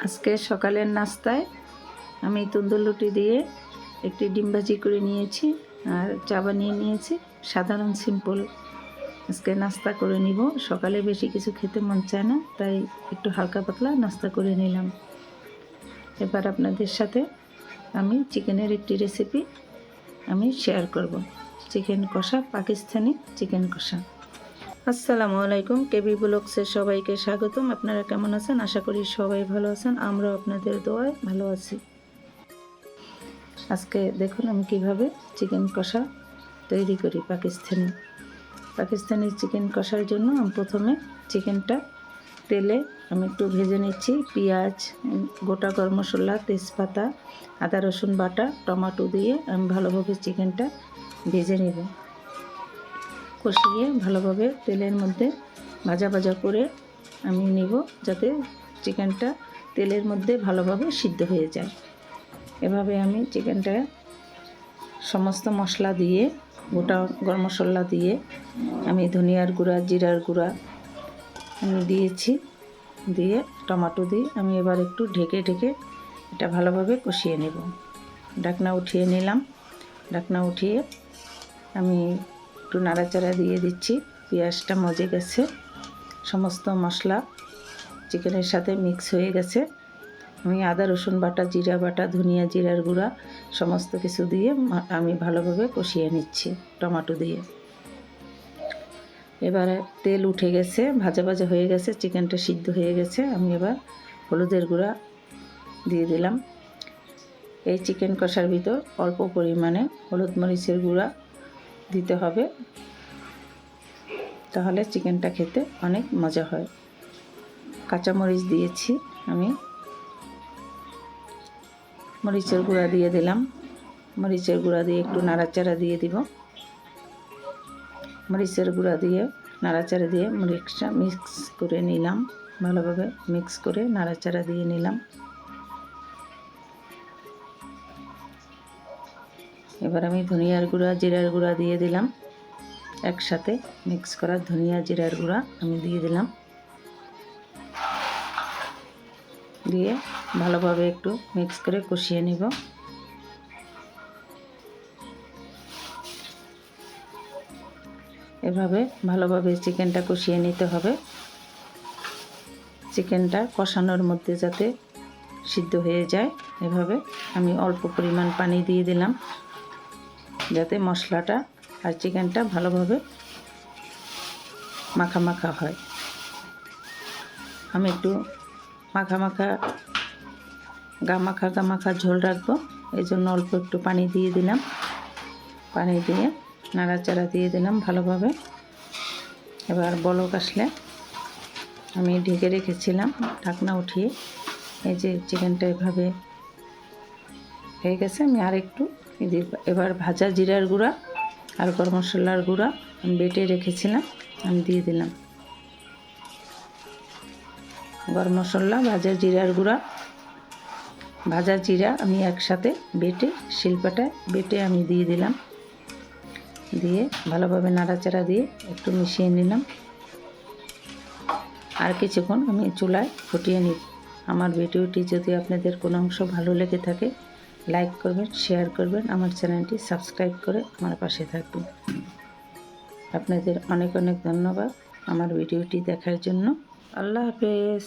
আজকে সকালের নাস্তায় আমি তন্দুর রুটি দিয়ে একটি ডিম ভাজি করে নিয়েছি আর চা বানিয়ে নিয়েছি। সাধারণ সিম্পল আজকে নাস্তা করে নিব। সকালে বেশি কিছু খেতে মন চায় না, তাই একটু হালকা পাতলা নাস্তা করে নিলাম। এবার আপনাদের সাথে আমি চিকেনের একটি রেসিপি আমি শেয়ার করব। চিকেন কষা, পাকিস্তানি চিকেন কষা। আসসালামু আলাইকুম, কেবি ব্লগসে সবাইকে স্বাগতম। আপনারা কেমন আছেন? আশা করি সবাই ভালো আছেন। আমরাও আপনাদের দোয়ায় ভালো আছি। আজকে দেখুন আমি কিভাবে চিকেন কষা তৈরি করি। পাকিস্তানি চিকেন কষার জন্য আমি প্রথমে চিকেনটা তেলে আমি একটু ভেজে নিচ্ছি। পেঁয়াজ, গোটা গরম মশলা, তেজপাতা, আদা রসুন বাটা, টমেটো দিয়ে আমি ভালোভাবে চিকেনটা ভেজে নেব। কষিয়ে ভালোভাবে তেলের মধ্যে ভাজা ভাজা করে আমি নিব, যাতে চিকেনটা তেলের মধ্যে ভালোভাবে সিদ্ধ হয়ে যায়। এভাবে আমি চিকেনটা সমস্ত মশলা দিয়ে, গোটা গরম মশলা দিয়ে, আমি ধনিয়ার গুঁড়া, জিরার গুঁড়া আমি দিয়েছি, দিয়ে টমেটো দিয়ে আমি এবার একটু ঢেকে ঢেকে এটা ভালোভাবে কষিয়ে নেব। ঢাকনা উঠিয়ে নিলাম। ঢাকনা উঠিয়ে আমি একটু নাড়াচাড়া দিয়ে দিচ্ছি। পেঁয়াজটা মজে গেছে, সমস্ত মশলা চিকেনের সাথে মিক্স হয়ে গেছে। আমি আদা রসুন বাটা, জিরা বাটা, ধনিয়া জিরার গুঁড়া সমস্ত কিছু দিয়ে আমি ভালোভাবে কষিয়ে নিচ্ছি টমেটো দিয়ে। এবারে তেল উঠে গেছে, ভাজা ভাজা হয়ে গেছে, চিকেনটা সিদ্ধ হয়ে গেছে। আমি এবার হলুদের গুঁড়া দিয়ে দিলাম। এই চিকেন কষার ভিতর অল্প পরিমাণে হলুদ মরিচের গুঁড়া দিতে হবে, তাহলে চিকেনটা খেতে অনেক মজা হয়। কাঁচামরিচ দিয়েছি, আমি মরিচের গুঁড়া দিয়ে দিলাম। মরিচের গুঁড়া দিয়ে একটু নাড়াচাড়া দিয়ে দিব। মরিচের গুঁড়া দিয়ে নাড়াচাড়া দিয়ে মরিচটা মিক্স করে নিলাম। ভালোভাবে মিক্স করে নাড়াচাড়া দিয়ে নিলাম। এবার আমি ধনিয়ার গুঁড়া, জিরার গুঁড়া দিয়ে দিলাম। একসাথে মিক্স করা ধনিয়া জিরার গুঁড়া আমি দিয়ে দিলাম। দিয়ে ভালোভাবে একটু মিক্স করে কষিয়ে নিব। এভাবে ভালোভাবে চিকেনটা কষিয়ে নিতে হবে। চিকেনটা কষানোর মধ্যে যাতে সিদ্ধ হয়ে যায়, এভাবে আমি অল্প পরিমাণ পানি দিয়ে দিলাম, যাতে মশলাটা আর চিকেনটা ভালোভাবে মাখা মাখা হয়। আমি একটু গা মাখা ঝোল রাখবো, এই জন্য অল্প একটু পানি দিয়ে দিলাম। পানি দিয়ে নাড়াচাড়া দিয়ে দিলাম ভালোভাবে। এবার বলক আসলে আমি ঢেকে রেখেছিলাম, ঢাকনা উঠিয়ে এই যে চিকেনটা এভাবে হয়ে গেছে। আমি আর একটু এবার ভাজা জিরার গুঁড়া আর গরম মশলার গুঁড়া আমি বেটে রেখেছিলাম, আমি দিয়ে দিলাম। গরম মশলা, ভাজা জিরার গুঁড়া, ভাজা জিরা আমি একসাথে বেটে, শিলপাটায় বেটে আমি দিয়ে দিলাম। দিয়ে ভালোভাবে নাড়াচাড়া দিয়ে একটু মিশিয়ে নিলাম। আর কিছুক্ষণ আমি চুলায় ফুটিয়ে নিই। আমার ভিডিওটি যদি আপনাদের কোনো অংশ ভালো লেগে থাকে, লাইক করবেন, শেয়ার করবেন, আমার চ্যানেলটি সাবস্ক্রাইব করে আমার পাশে থাকবেন। আপনাদের অনেক অনেক ধন্যবাদ আমার ভিডিওটি দেখার জন্য। আল্লাহ হাফেজ।